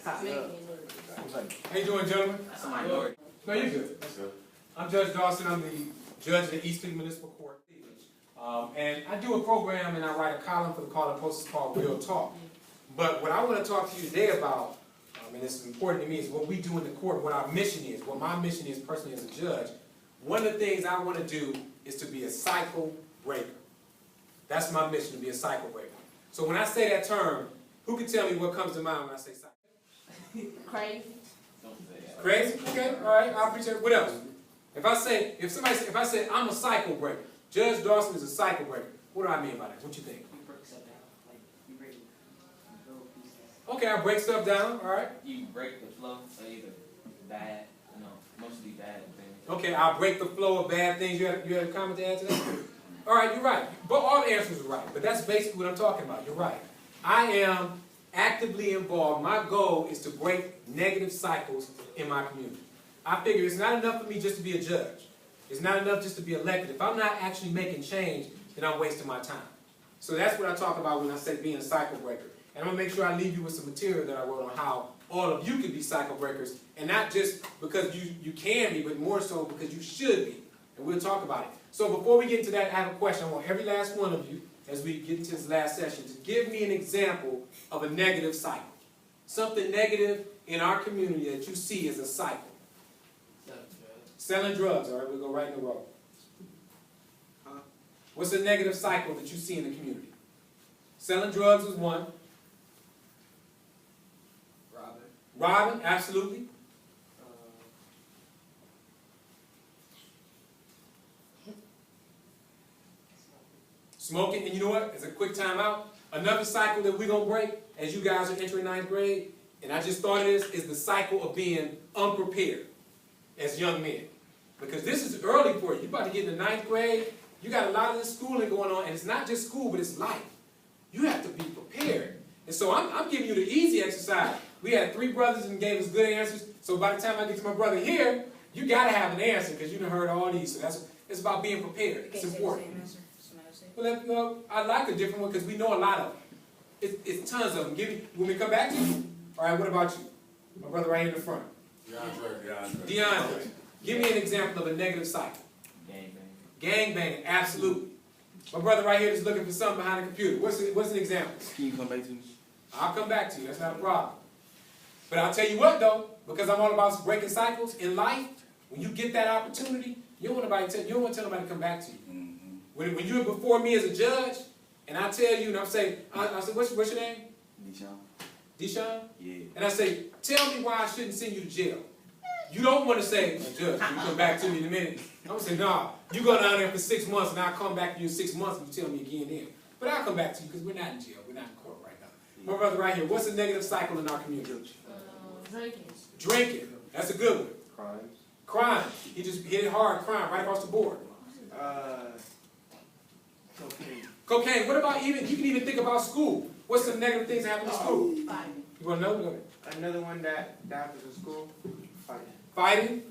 How you doing, gentlemen? That's a minority. No, you're good. That's good. I'm Judge Dawson. I'm the judge of the Eastern Municipal Court. And I do a program and I write a column for the Call Post. It's called Real Talk. But what I want to talk to you today about, and this is important to me, is what we do in the court, what our mission is, what my mission is personally as a judge. One of the things I want to do is to be a cycle breaker. That's my mission, to be a cycle breaker. So when I say that term, who can tell me what comes to mind when I say cycle? Crazy. Crazy? Okay, all right, I appreciate it. What else? If I say I'm a cycle breaker, Judge Dawson is a cycle breaker, what do I mean by that? What you think? You break stuff down. Like, you break little pieces. Okay, I break stuff down, all right. You break the flow of either bad, mostly bad things. Okay, I'll break the flow of bad things. You had a comment to add to that? All right, you're right. But all the answers are right. But that's basically what I'm talking about. You're right. I am actively involved. My goal is to break negative cycles in my community. I figure it's not enough for me just to be a judge. It's not enough just to be elected. If I'm not actually making change, then I'm wasting my time. So that's what I talk about when I say being a cycle breaker. And I'm going to make sure I leave you with some material that I wrote on how all of you can be cycle breakers. And not just because you can be, but more so because you should be. And we'll talk about it. So before we get into that, I have a question. I want every last one of you, as we get into this last session, to give me an example of a negative cycle. Something negative in our community that you see as a cycle. Selling drugs. All right, we'll go right in a row. What's a negative cycle that you see in the community? Selling drugs is one. Robbing, absolutely. Smoking, and you know what? As a quick time out, another cycle that we're going to break as you guys are entering 9th grade, and I just thought of this, is the cycle of being unprepared as young men. Because this is early for you. You're about to get into 9th grade. You got a lot of this schooling going on, and it's not just school, but it's life. You have to be prepared. And so I'm giving you the easy exercise. We had 3 brothers and gave us good answers. So by the time I get to my brother here, you got to have an answer because you done heard all these. So it's about being prepared. It's important. Well, I like a different one because we know a lot of them. It's tons of them. When we come back to you, all right, what about you? My brother right here in the front. DeAndre. Give me an example of a negative cycle. Gangbanging, absolutely. My brother right here is looking for something behind the computer. What's an example? Can you come back to me? I'll come back to you. That's not a problem. But I'll tell you what, though, because I'm all about breaking cycles in life, when you get that opportunity, you don't want to tell nobody to come back to you. When you're before me as a judge, and I tell you, and I say, what's your name? Deshaun? Yeah. And I say, tell me why I shouldn't send you to jail. You don't want to say, Judge, you come back to me in a minute. I'm going to say, nah, you go down there for 6 months, and I'll come back to you in 6 months, and you tell me again then. But I'll come back to you, because we're not in jail. We're not in court right now. My brother right here, what's a negative cycle in our community? Drinking. Drinking. That's a good one. Crime. He just hit it hard, crime, right across the board. Cocaine. What about you can even think about school. What's some negative things that happen in school? Fighting. You want to know? Another one that happens in school, fighting. Fighting.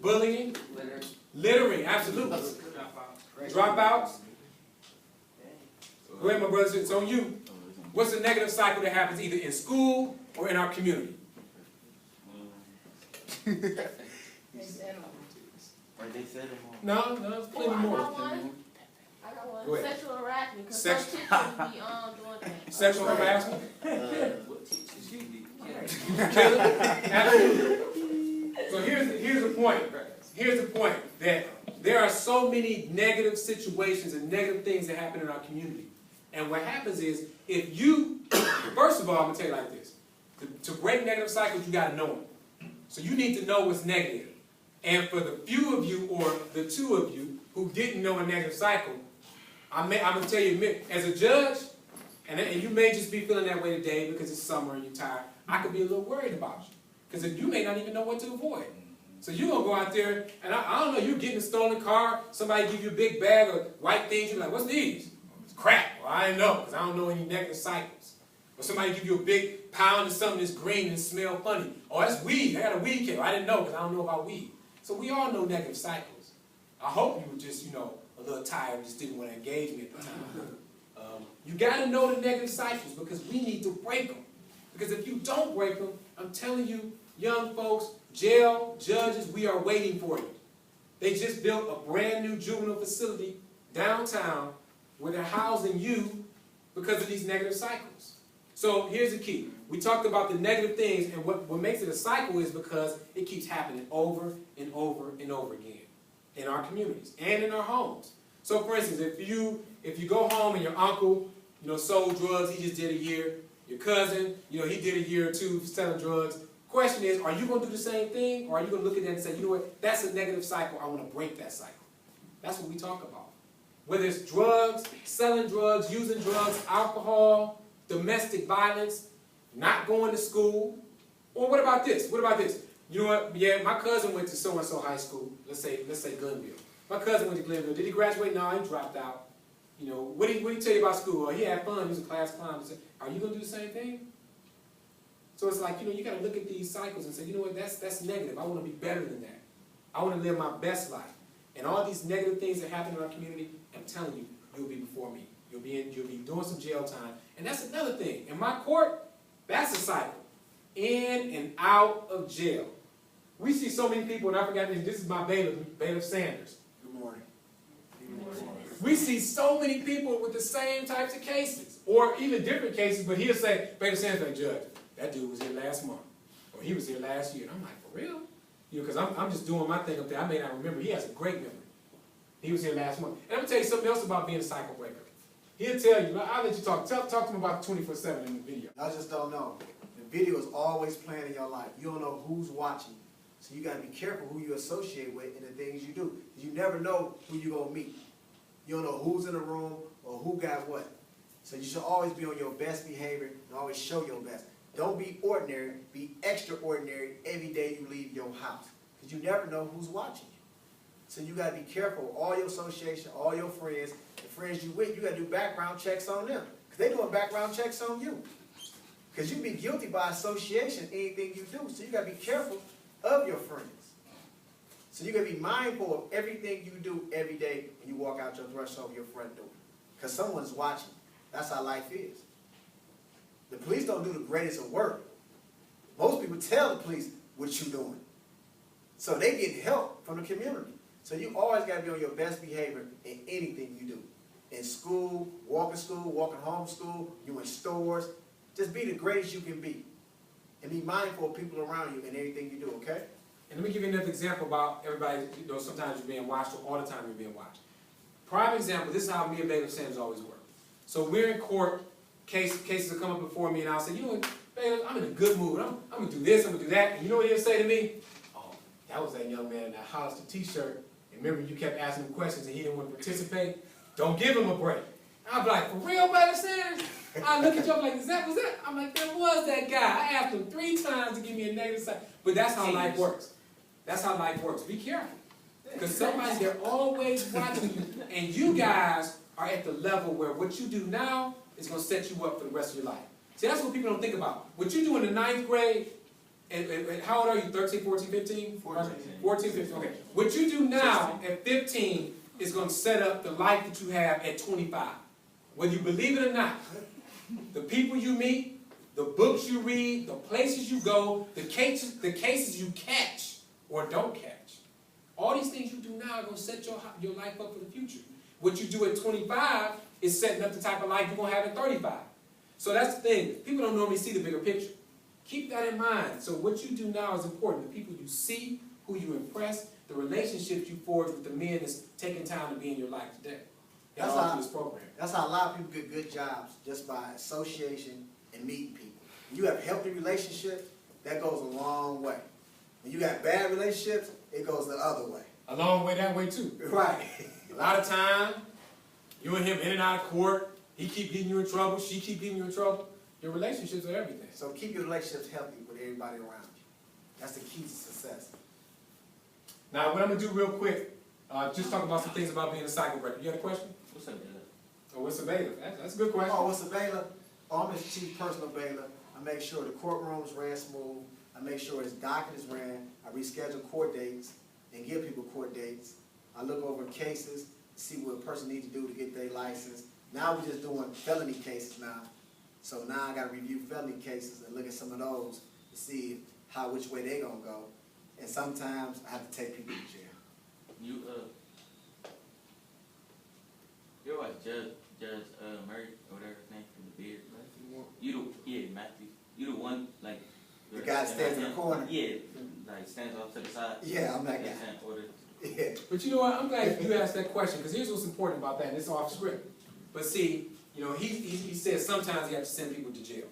Bullying. Littering, absolutely. Dropouts. Go ahead, my brother. It's on you. What's the negative cycle that happens either in school or in our community? They said them all. No, there's plenty more. I got one. Go ahead. Sexual harassment. Because some chicks be doing that. Sexual harassment. Absolutely. So here's the point. Here's the point that there are so many negative situations and negative things that happen in our community. And what happens is, if you, first of all, I'm going to tell you like this. To break negative cycles, you got to know them. So you need to know what's negative. And for the few of you, or the 2 of you, who didn't know a negative cycle, I'm going to tell you, as a judge, and you may just be feeling that way today because it's summer and you're tired, I could be a little worried about you. Because you may not even know what to avoid. So you're going to go out there, and I don't know, you're getting a stolen car, somebody give you a big bag of white things, you're like, what's these? It's crap. Well, I didn't know, because I don't know any negative cycles. Or somebody give you a big pound of something that's green and smell funny. Oh, that's weed. I got a weed kit. I didn't know, because I don't know about weed. So we all know negative cycles. I hope you were just, a little tired and just didn't want to engage me at the time. You got to know the negative cycles, because we need to break them. Because if you don't break them, I'm telling you, young folks, jail, judges, we are waiting for you. They just built a brand new juvenile facility downtown where they're housing you because of these negative cycles. So here's the key. We talked about the negative things, and what makes it a cycle is because it keeps happening over and over and over again in our communities and in our homes. So for instance, if you go home and your uncle, sold drugs, he just did a year. Your cousin, he did a year or two selling drugs. Question is, are you going to do the same thing, or are you going to look at that and say, you know what, that's a negative cycle, I want to break that cycle. That's what we talk about. Whether it's drugs, selling drugs, using drugs, alcohol, domestic violence, not going to school, or what about this? What about this? You know what, yeah, my cousin went to so-and-so high school, let's say Glenville. My cousin went to Glenville. Did he graduate? No, he dropped out. What did he tell you about school? He had fun, he was a class clown. Are you going to do the same thing? So it's like, you got to look at these cycles and say, you know what, that's negative. I want to be better than that. I want to live my best life. And all these negative things that happen in our community, I'm telling you, you'll be before me. You'll be doing some jail time. And that's another thing. In my court, that's a cycle. In and out of jail. We see so many people, and I forgot this is my bailiff Sanders. Good morning. We see so many people with the same types of cases, or even different cases, but he'll say, bailiff Sanders, like, Judge, that dude was here last month, or he was here last year. And I'm like, for real? Because I'm just doing my thing up there. I may not remember. He has a great memory. He was here last month. And I'm going to tell you something else about being a cycle breaker. He'll tell you, I'll let you talk. Talk to him about 24/7 in the video. I just don't know. The video is always playing in your life. You don't know who's watching. So you got to be careful who you associate with and the things you do. You never know who you're going to meet. You don't know who's in the room or who got what. So you should always be on your best behavior and always show your best. Don't be ordinary, be extraordinary every day you leave your house. Because you never know who's watching you. So you got to be careful. All your association, all your friends, the friends you with, you got to do background checks on them. Because they're doing background checks on you. Because you be guilty by association, anything you do. So you got to be careful of your friends. So you got to be mindful of everything you do every day when you walk out your threshold of your front door. Because someone's watching. That's how life is. The police don't do the greatest of work. Most people tell the police what you're doing. So they get help from the community. So you always got to be on your best behavior in anything you do. In school, walking home school, you in stores. Just be the greatest you can be. And be mindful of people around you in everything you do, okay? And let me give you another example about everybody, sometimes you're being watched, or all the time you're being watched. Prime example, this is how me and Bailiff Sanders always work. So we're in court, cases will come up before me, and I'll say, you know what, Bailiff, I'm in a good mood. I'm going to do this, I'm going to do that. And you know what he'll say to me? Oh, that was that young man in that Hollister t-shirt. And remember, you kept asking him questions and he didn't want to participate? Don't give him a break. I'll be like, for real, Bailiff Sanders? I look at you, I'm like, was that? I'm like, that was that guy. I asked him 3 times to give me a negative side. But that's how life works. That's how life works. Be careful. Because somebody's there always watching you. And you guys are at the level where what you do now is going to set you up for the rest of your life. See, that's what people don't think about. What you do in the 9th grade, and how old are you, 13, 14, 15? 14, 15, okay. What you do now at 15 is going to set up the life that you have at 25. Whether you believe it or not, the people you meet, the books you read, the places you go, the cases you catch or don't catch. All these things you do now are going to set your life up for the future. What you do at 25 is setting up the type of life you're going to have at 35. So that's the thing. People don't normally see the bigger picture. Keep that in mind. So what you do now is important. The people you see, who you impress, the relationships you forge with the men that's taking time to be in your life today. That's all through this program. That's how a lot of people get good jobs, just by association and meeting people. When you have healthy relationships, that goes a long way. When you got bad relationships, it goes the other way. A long way that way too. Right. A lot of time, you and him in and out of court, he keep getting you in trouble, she keep getting you in trouble. Your relationships are everything. So keep your relationships healthy with everybody around you. That's the key to success. Now, what I'm going to do real quick, just talk about some things about being a cycle breaker. You had a question? What's up, Bailiff? Oh, what's a bailiff? That's a good question. Oh, what's a bailiff? Oh, I'm his chief personal bailiff. I make sure the courtrooms ran smooth. I make sure his docket is ran. I reschedule court dates and give people court dates. I look over cases, see what a person needs to do to get their license. Now we're just doing felony cases now. So now I gotta review felony cases and look at some of those to see which way they gonna go. And sometimes I have to take people to jail. You watch Judge Murray or whatever his name from the beard. Matthew. You the one like The guy stands in the corner. Yeah, like stands off to the side. Yeah, I'm that guy. Yeah. But you know what, I'm glad you asked that question, because here's what's important about that, and it's off script. But see, you know, he says sometimes you have to send people to jail.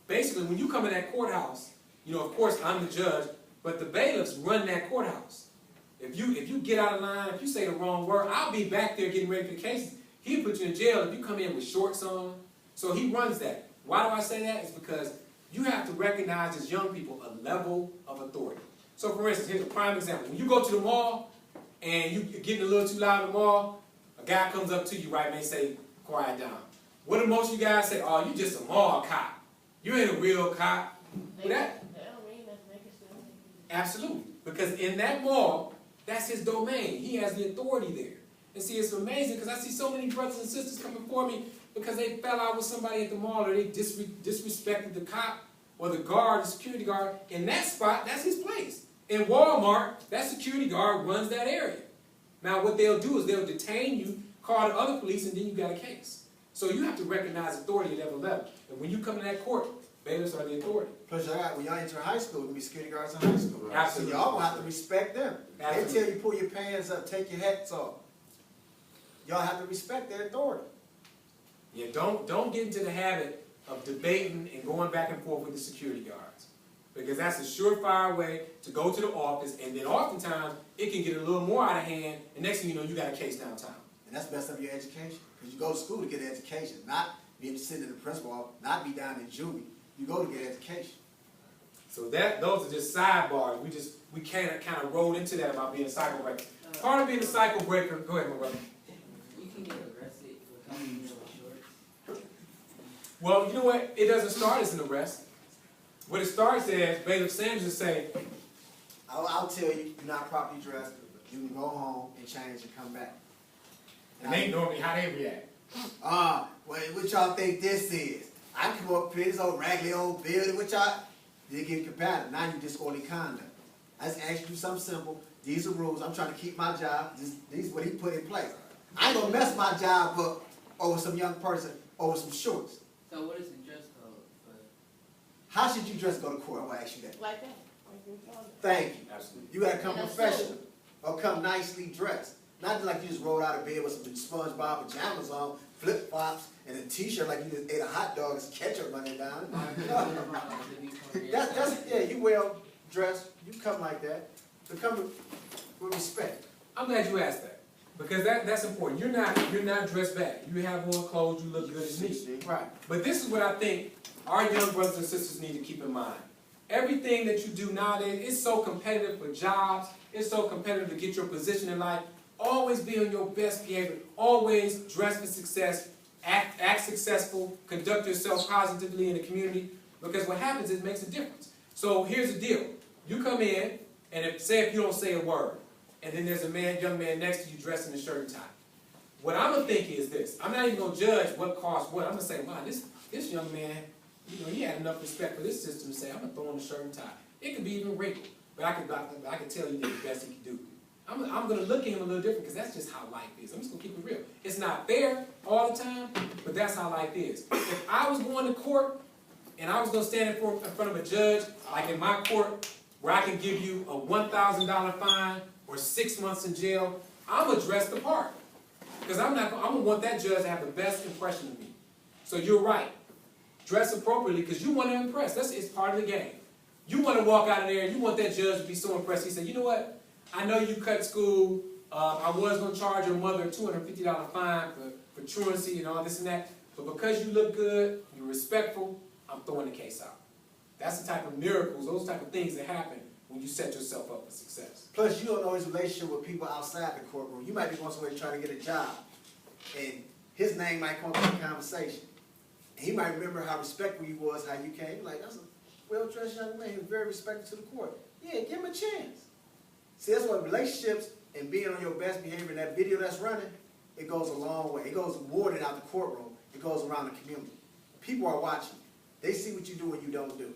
Basically, when you come in that courthouse, you know, of course, I'm the judge, but the bailiffs run that courthouse. If you get out of line, if you say the wrong word, I'll be back there getting ready for the cases. He'll put you in jail if you come in with shorts on. So he runs that. Why do I say that? It's because you have to recognize as young people a level of authority. So for instance, here's a prime example. When you go to the mall and you're getting a little too loud in the mall, a guy comes up to you, right, may say, quiet down. What do most of you guys say? Oh, you just a mall cop. You ain't a real cop. But that, absolutely. Because in that mall, that's his domain. He has the authority there. And see, it's amazing because I see so many brothers and sisters coming for me because they fell out with somebody at the mall or they disrespected the cop or the guard, the security guard. In that spot, that's his place. In Walmart, that security guard runs that area. Now, what they'll do is they'll detain you, call the other police, and then you got a case. So you have to recognize authority at every level. And when you come to that court, bailiffs are the authority. Plus, when y'all enter high school, there'll be security guards in high school. Right? Absolutely. So y'all gonna have to respect them. Absolutely. They tell you pull your pants up, take your hats off. Y'all have to respect their authority. Yeah, don't get into the habit of debating and going back and forth with the security guards. Because that's a surefire way to go to the office, and then oftentimes it can get a little more out of hand, and next thing you know, you got a case downtown. And that's messed up your education. Because you go to school to get an education, not be sitting in the principal office, not be down in juvie. You go to get education. So those are just sidebars. We kind of rolled into that about being a cycle breaker. Part of being a cycle breaker, go ahead, my brother. You can get arrested for coming in with shorts. Well, you know what? It doesn't start as an arrest. What it starts as, Bailiff Sanders will say, I'll tell you, you're not properly dressed. You can go home and change and come back. and they normally how they react. What y'all think this is? I come up here, this old raggedy old building, what y'all, you get compatible. Now you disorderly conduct. I just asked you to do something simple. These are rules. I'm trying to keep my job. These are what he put in place. I ain't gonna mess my job up over some young person, over some shorts. So what is the dress code for? How should you dress to go to court? I'm gonna ask you that. Like that. Like Thank you. Absolutely. You gotta come And a professional or come nicely dressed. Not just like you just rolled out of bed with some SpongeBob pajamas on, flip flops, and a t-shirt like you just ate a hot dog and some ketchup running down. Yeah, you well dressed, you come like that. But come with respect. I'm glad you asked that. Because that's important. You're not dressed bad. You have on clothes, you look good as neat. Right. But this is what I think our young brothers and sisters need to keep in mind. Everything that you do nowadays is so competitive for jobs. It's so competitive to get your position in life. Always be on your best behavior. Always dress for success. Act successful. Conduct yourself positively in the community. Because what happens is it makes a difference. So here's the deal. You come in, and if you don't say a word, and then there's a young man next to you dressed in a shirt and tie. What I'm going to think is this. I'm not even going to judge what caused what. I'm going to say, wow, this young man, he had enough respect for this system to say, I'm going to throw on a shirt and tie. It could be even wrinkled, but I can tell you that the best he can do. I'm going to look at him a little different because that's just how life is. I'm just going to keep it real. It's not fair all the time, but that's how life is. If I was going to court and I was going to stand in front of a judge, like in my court, where I can give you a $1,000 fine or 6 months in jail, I'm going to dress the part. Because I'm going to want that judge to have the best impression of me. So you're right. Dress appropriately because you want to impress. It's part of the game. You want to walk out of there and you want that judge to be so impressed. He said, you know what? I know you cut school. I was going to charge your mother a $250 fine for truancy and all this and that. But because you look good, you're respectful, I'm throwing the case out. That's the type of miracles, those type of things that happen when you set yourself up for success. Plus, you don't know his relationship with people outside the courtroom. You might be going somewhere trying to get a job, and his name might come up in the conversation. And he might remember how respectful you was, how you came. Like, that's a well-dressed young man. He was very respectful to the court. Yeah, give him a chance. See, that's why relationships and being on your best behavior in that video that's running, it goes a long way. It goes more than out the courtroom. It goes around the community. people are watching. They see what you do and you don't do.